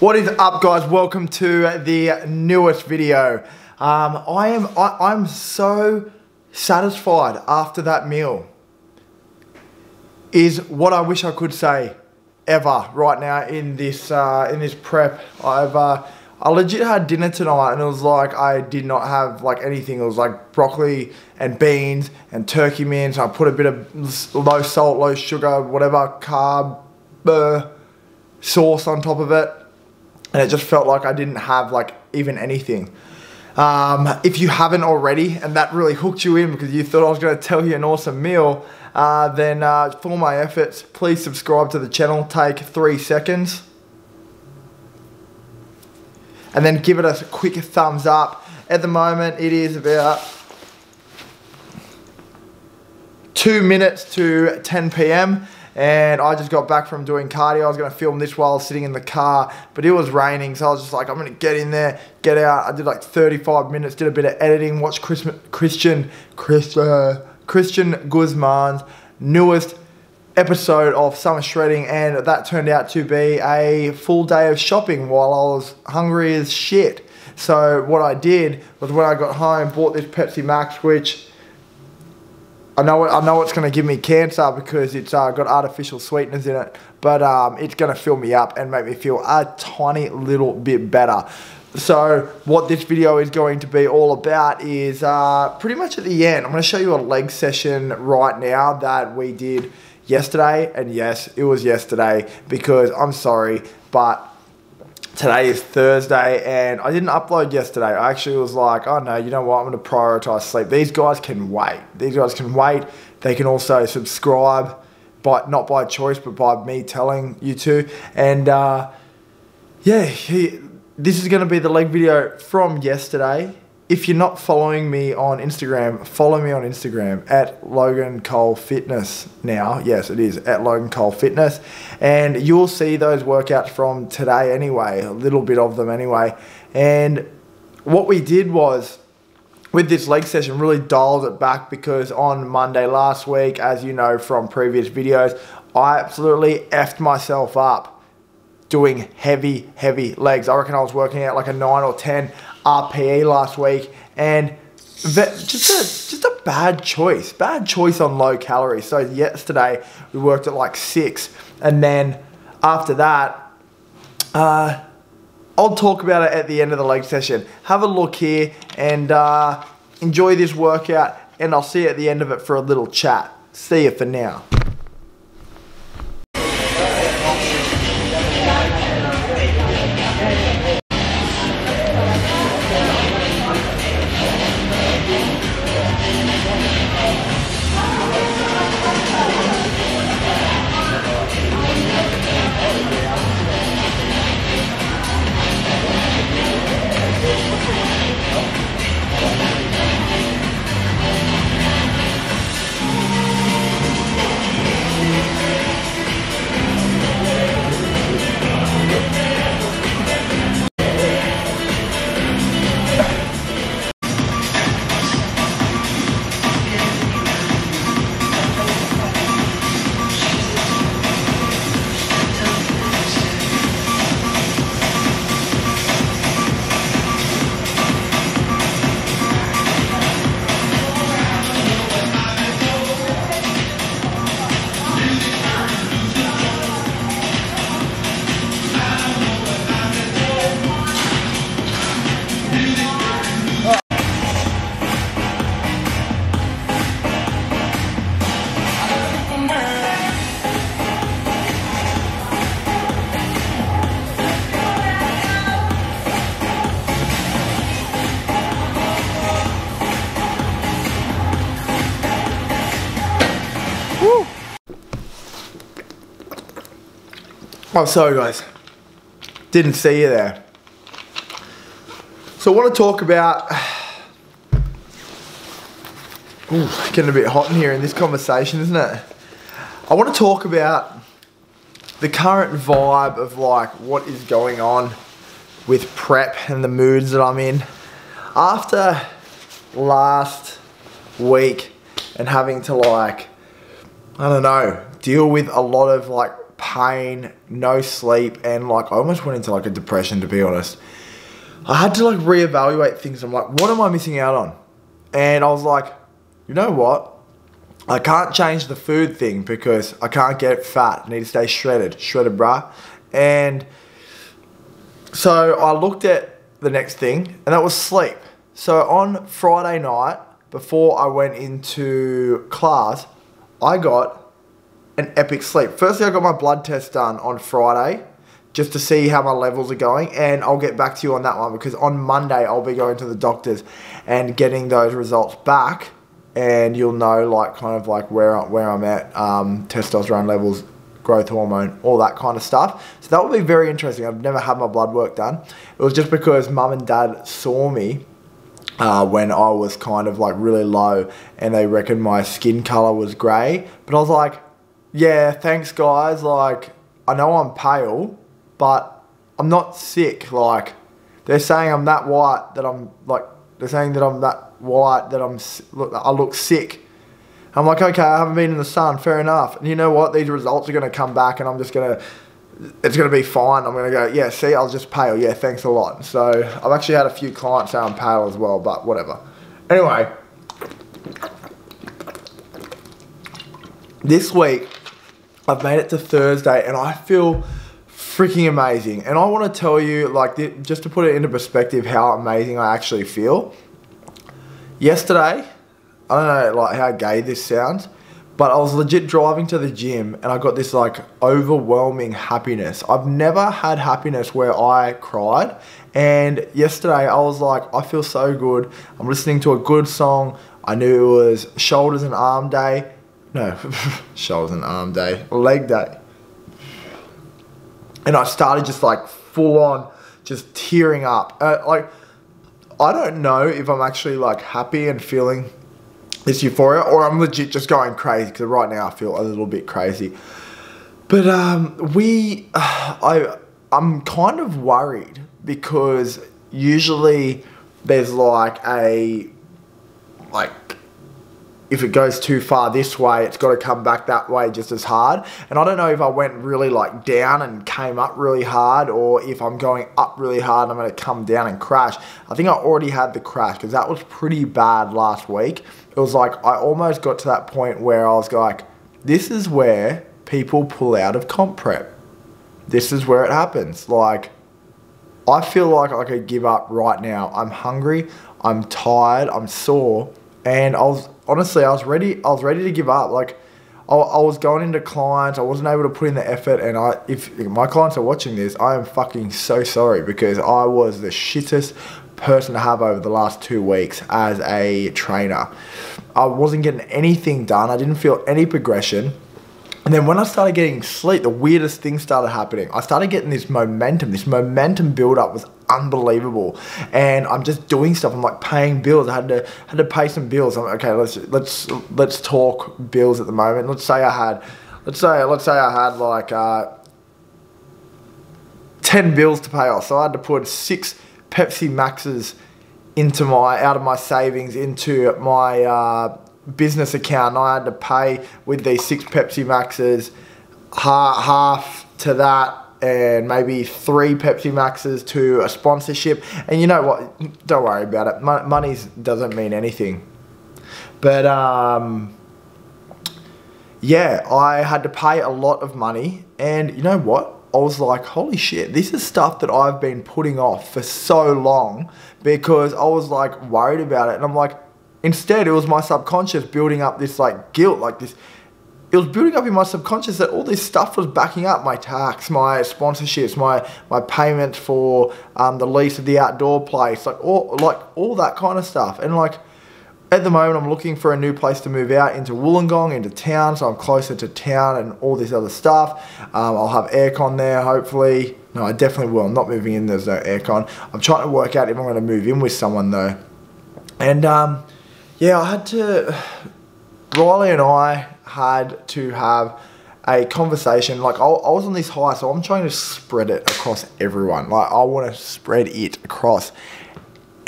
What is up, guys? Welcome to the newest video. I'm so satisfied after that meal. Is what I wish I could say ever right now in this prep. I legit had dinner tonight and it was like I did not have like anything. It was like broccoli and beans and turkey mince. I put a bit of low salt, low sugar, whatever carb sauce on top of it. And it just felt like I didn't have like even anything. If you haven't already, and that really hooked you in because you thought I was going to tell you an awesome meal, then for my efforts, please subscribe to the channel. Take 3 seconds. And then give it a quick thumbs up. At the moment, it is about 2 minutes to 10 p.m. And I just got back from doing cardio. I was going to film this while I was sitting in the ar, but it was raining, so I was just like, I'm going to get in there, get out. I did like 35 minutes, did a bit of editing, watched Christian Guzman's newest episode of Summer Shredding, and that turned out to be a full day of shopping while I was hungry as shit. So what I did was when I got home, bought this Pepsi Max, which I know it's going to give me cancer because it's got artificial sweeteners in it, but it's going to fill me up and make me feel a tiny little bit better. So what this video is going to be all about is pretty much at the end, I'm going to show you a leg session right now that we did yesterday. And yes, it was yesterday because I'm sorry, but today is Thursday and I didn't upload yesterday. I actually was like, oh no, you know what? I'm going to prioritize sleep. These guys can wait. These guys can wait. They can also subscribe, but not by choice, but by me telling you to. And yeah, this is going to be the leg video from yesterday. If you're not following me on Instagram, follow me on Instagram at Logan Cole Fitness now. Yes, it is at Logan Cole Fitness. And you'll see those workouts from today anyway, a little bit of them anyway. And what we did was, with this leg session, really dialed it back because on Monday last week, as you know from previous videos, I absolutely effed myself up doing heavy legs. I reckon I was working out like a 9 or 10 RPE last week, and just a bad choice on low calories. So yesterday we worked at like 6, and then after that I'll talk about it at the end of the leg session. Have a look here and enjoy this workout, and I'll see you at the end of it for a little chat. See you for now. Oh, sorry guys, didn't see you there. So I want to talk about, it's getting a bit hot in here in this conversation, isn't it? I want to talk about the current vibe of like what is going on with prep and the moods that I'm in. After last week and having to like, I don't know, deal with a lot of like pain, no sleep, and like I almost went into like a depression, to be honest. I had to like reevaluate things. I'm like, what am I missing out on? And I was like, you know what? I can't change the food thing because I can't get fat. I need to stay shredded, bruh. And so I looked at the next thing, and that was sleep. So on Friday night, before I went into class, I got an epic sleep. Firstly, I got my blood test done on Friday just to see how my levels are going, and I'll get back to you on that one because on Monday I'll be going to the doctors and getting those results back, and you'll know like kind of like where I'm at, testosterone levels, growth hormone, all that kind of stuff. So that will be very interesting. I've never had my blood work done. It was just because mum and dad saw me when I was kind of like really low, and they reckoned my skin color was grey. But I was like, yeah, thanks guys. Like, I know I'm pale, but I'm not sick. Like, they're saying I'm that white that I'm like, they're saying that I'm that white that I look sick. I'm like, okay, I haven't been in the sun, fair enough. And you know what? These results are going to come back, and it's going to be fine. I'm going to go, yeah, see, I was just pale. Yeah, thanks a lot. So I've actually had a few clients say I'm pale as well, but whatever. Anyway, this week I've made it to Thursday, and I feel freaking amazing. And I want to tell you, like, just to put it into perspective, how amazing I actually feel. Yesterday, I don't know like how gay this sounds, but I was legit driving to the gym, and I got this like overwhelming happiness. I've never had happiness where I cried, and yesterday I was like, I feel so good. I'm listening to a good song. I knew it was shoulders and arm day. No, shoulders and arm day, leg day. And I started just like full on just tearing up. Like, I don't know if I'm actually like happy and feeling this euphoria, or I'm legit just going crazy, because right now I feel a little bit crazy. But I'm kind of worried, because usually there's like if it goes too far this way, it's got to come back that way just as hard. And I don't know if I went really like down and came up really hard, or if I'm going up really hard and I'm going to come down and crash. I think I already had the crash, because that was pretty bad last week. It was like I almost got to that point where I was like, this is where people pull out of comp prep. This is where it happens. Like, I feel like I could give up right now. I'm hungry, I'm tired, I'm sore, and I was ready to give up. Like, I was going into clients, I wasn't able to put in the effort, and if my clients are watching this, I am fucking so sorry, because I was the shittest person to have over the last 2 weeks as a trainer. I wasn't getting anything done. I didn't feel any progression. And then when I started getting sleep, the weirdest thing started happening. I started getting this momentum. This momentum build up was unbelievable. And I'm just doing stuff. I'm like paying bills. I had to pay some bills. I'm like, okay, let's talk bills at the moment. Let's say I had like 10 bills to pay off. So I had to put 6 Pepsi Maxes out of my savings into my business account. And I had to pay with these 6 Pepsi Maxes half to that, and maybe 3 Pepsi Maxes to a sponsorship. And you know what? Don't worry about it. Money doesn't mean anything. But yeah, I had to pay a lot of money, and you know what? I was like, holy shit, this is stuff that I've been putting off for so long, because I was like worried about it. And I'm like, instead it was my subconscious building up this like guilt, like this. It was building up in my subconscious that all this stuff was backing up my tax, my sponsorships, my payments for the lease of the outdoor place, like all that kind of stuff. And like, at the moment, I'm looking for a new place to move out into Wollongong, into town, so I'm closer to town and all this other stuff. I'll have aircon there, hopefully. No, I definitely will. I'm not moving in, there's no aircon. I'm trying to work out if I'm going to move in with someone, though. And, yeah, Riley and I had to have a conversation. Like, I was on this high, so I'm trying to spread it across everyone. Like, I want to spread it across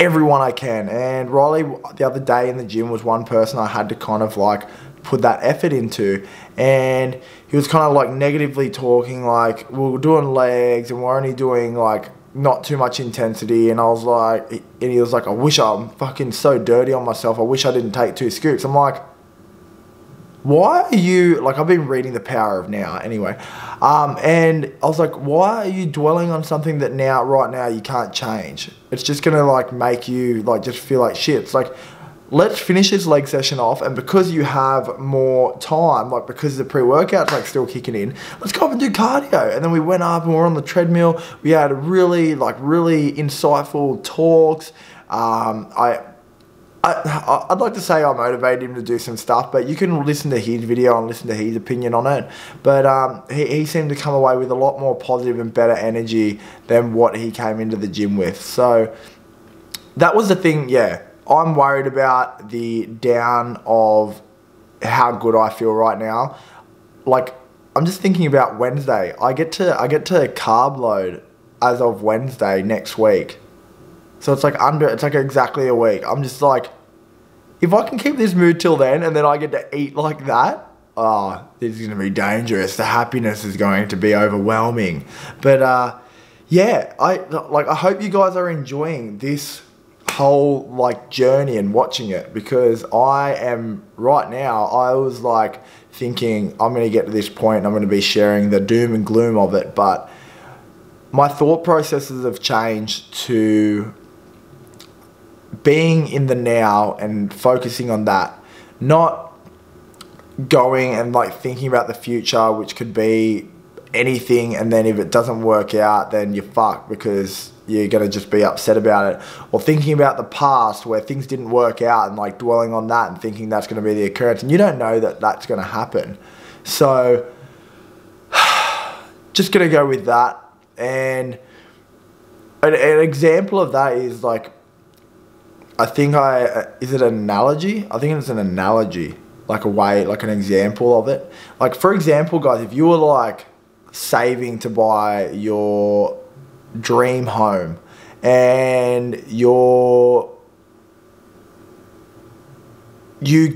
everyone I can. And Riley, the other day in the gym, was one person I had to kind of like put that effort into. And he was kind of like negatively talking, like, we were doing legs and we're only doing like not too much intensity. And I was like, and he was like, I wish I'm fucking so dirty on myself. I wish I didn't take 2 scoops. I'm like, why are you, like, I've been reading The Power of Now anyway. And I was like, why are you dwelling on something that right now you can't change? It's just going to like make you like just feel like shit. It's like, let's finish this leg session off, and because you have more time, like because the pre-workout's like still kicking in, let's go up and do cardio. And then we went up and we're on the treadmill. We had really insightful talks. I'd like to say I motivated him to do some stuff, but you can listen to his video and listen to his opinion on it. But he seemed to come away with a lot more positive and better energy than what he came into the gym with. So that was the thing, yeah. I'm worried about the down of how good I feel right now. Like, I'm just thinking about Wednesday. I get to carb load as of Wednesday next week. So it's like exactly a week. I'm just like, if I can keep this mood till then and then I get to eat like that, this is going to be dangerous. The happiness is going to be overwhelming. But yeah, I hope you guys are enjoying this whole like journey and watching it, because I am right now, I was like thinking I'm going to get to this point and I'm going to be sharing the doom and gloom of it, but my thought processes have changed to being in the now and focusing on that, not going and like thinking about the future, which could be anything, and then if it doesn't work out then you're fucked because you're going to just be upset about it, or thinking about the past where things didn't work out and like dwelling on that and thinking that's going to be the occurrence, and you don't know that that's going to happen. So just going to go with that. And an example of that is like, is it an analogy? I think it's an analogy, like a way, like an example of it. Like, for example, guys, if you were like saving to buy your dream home and you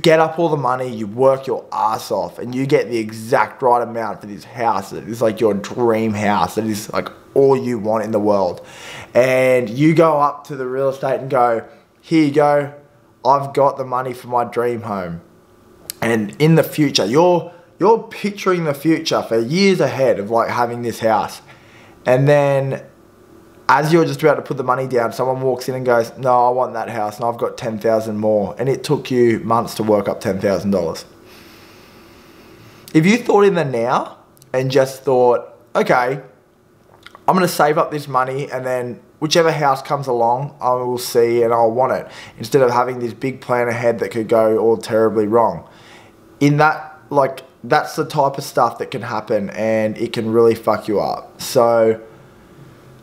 get up all the money, you work your ass off, and you get the exact right amount for this house that is like your dream house, that is like all you want in the world, and you go up to the real estate and go, here you go, I've got the money for my dream home. And in the future, you're picturing the future for years ahead of like having this house, and then as you're just about to put the money down, someone walks in and goes, no, I want that house and I've got 10,000 more. And it took you months to work up $10,000. If you thought in the now and just thought, okay, I'm going to save up this money and then whichever house comes along, I will see and I'll want it, instead of having this big plan ahead that could go all terribly wrong. In that, like, that's the type of stuff that can happen and it can really fuck you up. So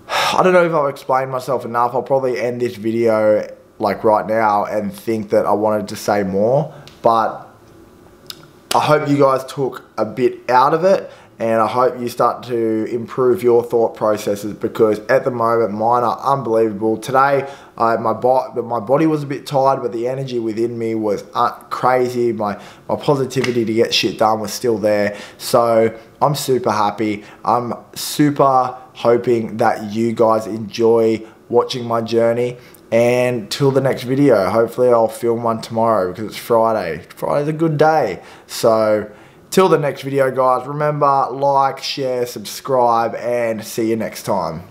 I don't know if I've explained myself enough. I'll probably end this video like right now and think that I wanted to say more, but I hope you guys took a bit out of it, and I hope you start to improve your thought processes, because at the moment mine are unbelievable. Today my body was a bit tired, but the energy within me was crazy. My positivity to get shit done was still there. So I'm super happy. I'm super hoping that you guys enjoy watching my journey. And till the next video, hopefully I'll film one tomorrow because it's Friday. Friday's a good day. So till the next video, guys, remember, like, share, subscribe, and see you next time.